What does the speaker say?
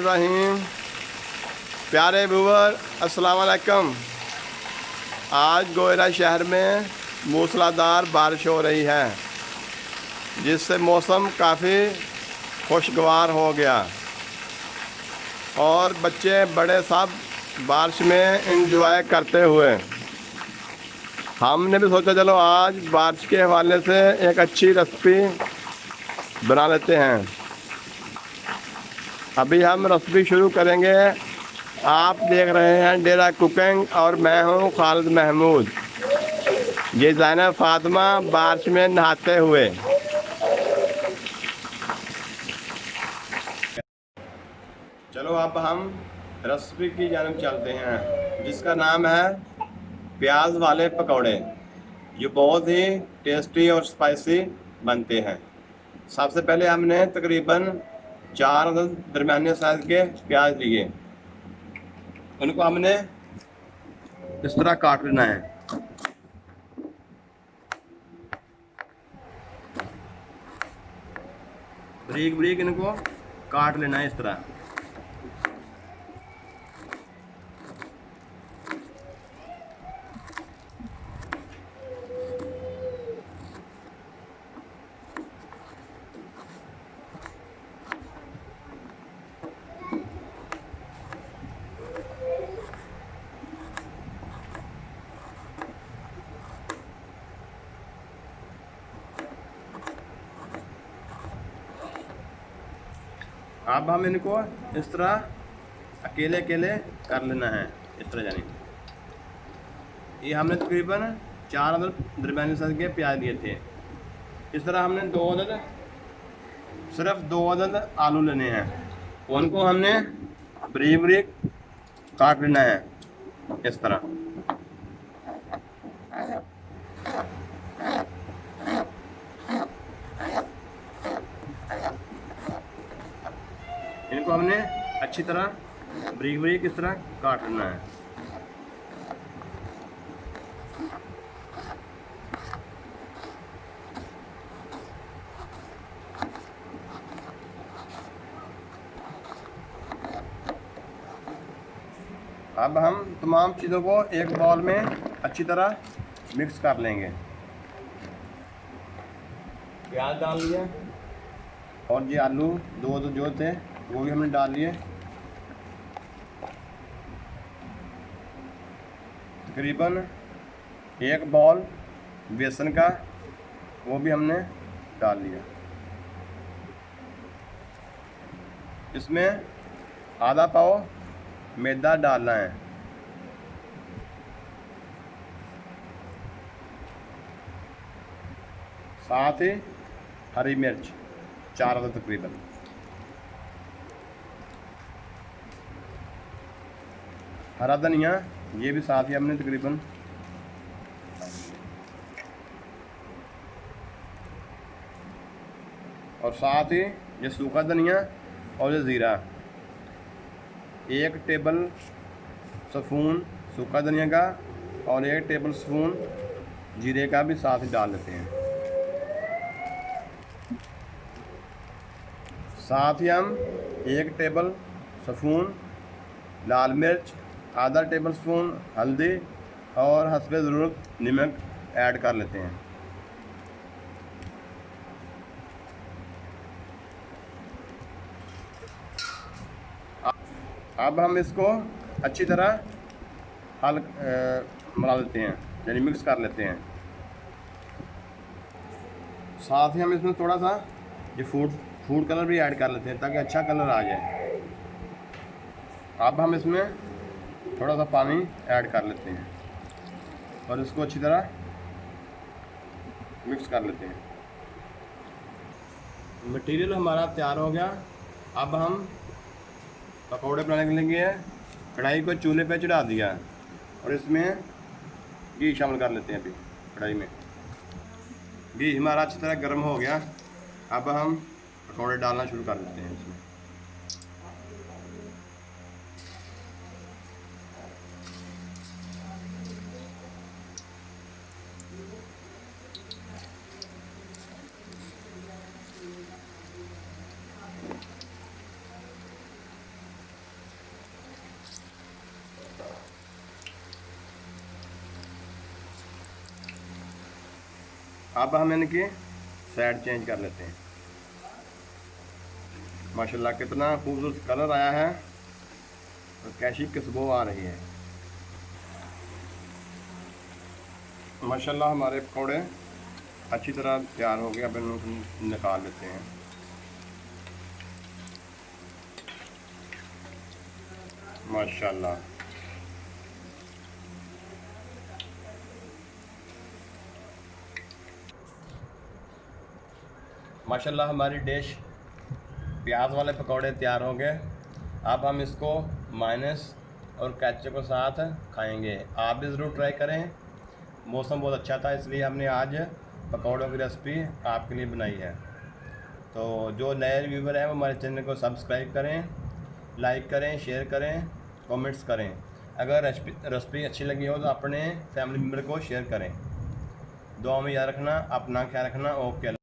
रहीम। प्यारे व्यूअर अस्सलाम वालेकुम। आज गोयरा शहर में मूसलाधार बारिश हो रही है, जिससे मौसम काफ़ी खुशगवार हो गया और बच्चे बड़े सब बारिश में एंजॉय करते हुए। हमने भी सोचा चलो आज बारिश के हवाले से एक अच्छी रेसिपी बना लेते हैं। अभी हम रेसिपी शुरू करेंगे। आप देख रहे हैं डेरा कुकिंग और मैं हूं खालिद महमूद। ये ज़ैनब फातिमा बारिश में नहाते हुए। चलो अब हम रेसिपी की जानब चलते हैं, जिसका नाम है प्याज वाले पकौड़े। ये बहुत ही टेस्टी और स्पाइसी बनते हैं। सबसे पहले हमने तकरीबन 4 दरमियाने साइज के प्याज लिए। उनको हमने इस तरह काट लेना है। बारीक बारीक इनको काट लेना है इस तरह। अब हम इनको इस तरह अकेले अकेले कर लेना है, इस तरह यानी। ये हमने तकरीबन 4 अदद दरमियाने साइज के प्याज लिए थे। इस तरह हमने 2 अदद सिर्फ 2 अदद आलू लेने हैं। उनको हमने बारीक बारीक काट लेना है इस तरह। इनको हमने अच्छी तरह बारीक बारीक इस तरह काट लेना है। अब हम तमाम चीज़ों को एक बाउल में अच्छी तरह मिक्स कर लेंगे। प्याज डाल लिया और ये आलू 2 जो थे वो भी हमने डाल लिए। तकरीबन 1 बाउल बेसन का वो भी हमने डाल लिया। इसमें आधा पाव मैदा डालना है। साथ ही हरी मिर्च 4 अदद तकरीबन। हरा धनिया ये भी साथ ही हमने तकरीबन। और साथ ही ये सूखा धनिया और ये ज़ीरा। 1 टेबल स्पून सूखा धनिया का और 1 टेबल स्पून जीरे का भी साथ ही डाल लेते हैं। साथ ही हम 1 टेबल स्पून लाल मिर्च, आधा टेबल स्पून हल्दी और हस्बे ज़रूरत नमक ऐड कर लेते हैं। अब हम इसको अच्छी तरह मिला लेते हैं, यानी मिक्स कर लेते हैं। साथ ही हम इसमें थोड़ा सा ये फूड कलर भी ऐड कर लेते हैं, ताकि अच्छा कलर आ जाए। अब हम इसमें थोड़ा सा पानी ऐड कर लेते हैं और इसको अच्छी तरह मिक्स कर लेते हैं। मटेरियल हमारा तैयार हो गया। अब हम पकौड़े बनाने के लिए कढ़ाई को चूल्हे पे चढ़ा दिया और इसमें घी शामिल कर लेते हैं। अभी कढ़ाई में घी हमारा अच्छी तरह गर्म हो गया। अब हम पकौड़े डालना शुरू कर देते हैं इसमें। अब हम इनकी साइड चेंज कर लेते हैं। माशाल्लाह कितना खूबसूरत कलर आया है और कैसी खुशबू आ रही है। माशाल्लाह हमारे पकौड़े अच्छी तरह तैयार हो गए। अब इनको निकाल लेते हैं। माशाल्लाह माशाल्लाह हमारी डिश प्याज वाले पकौड़े तैयार हो गए। अब हम इसको मायनेस और केचप के साथ खाएंगे। आप भी ज़रूर ट्राई करें। मौसम बहुत अच्छा था इसलिए हमने आज पकौड़ों की रेसिपी आपके लिए बनाई है। तो जो नए व्यूवर हैं वो हमारे चैनल को सब्सक्राइब करें, लाइक करें, शेयर करें, कमेंट्स करें। अगर रेसिपी अच्छी लगी हो तो अपने फैमिली मेम्बर को शेयर करें। दुआ में याद रखना, अपना ख्याल रखना। ओके।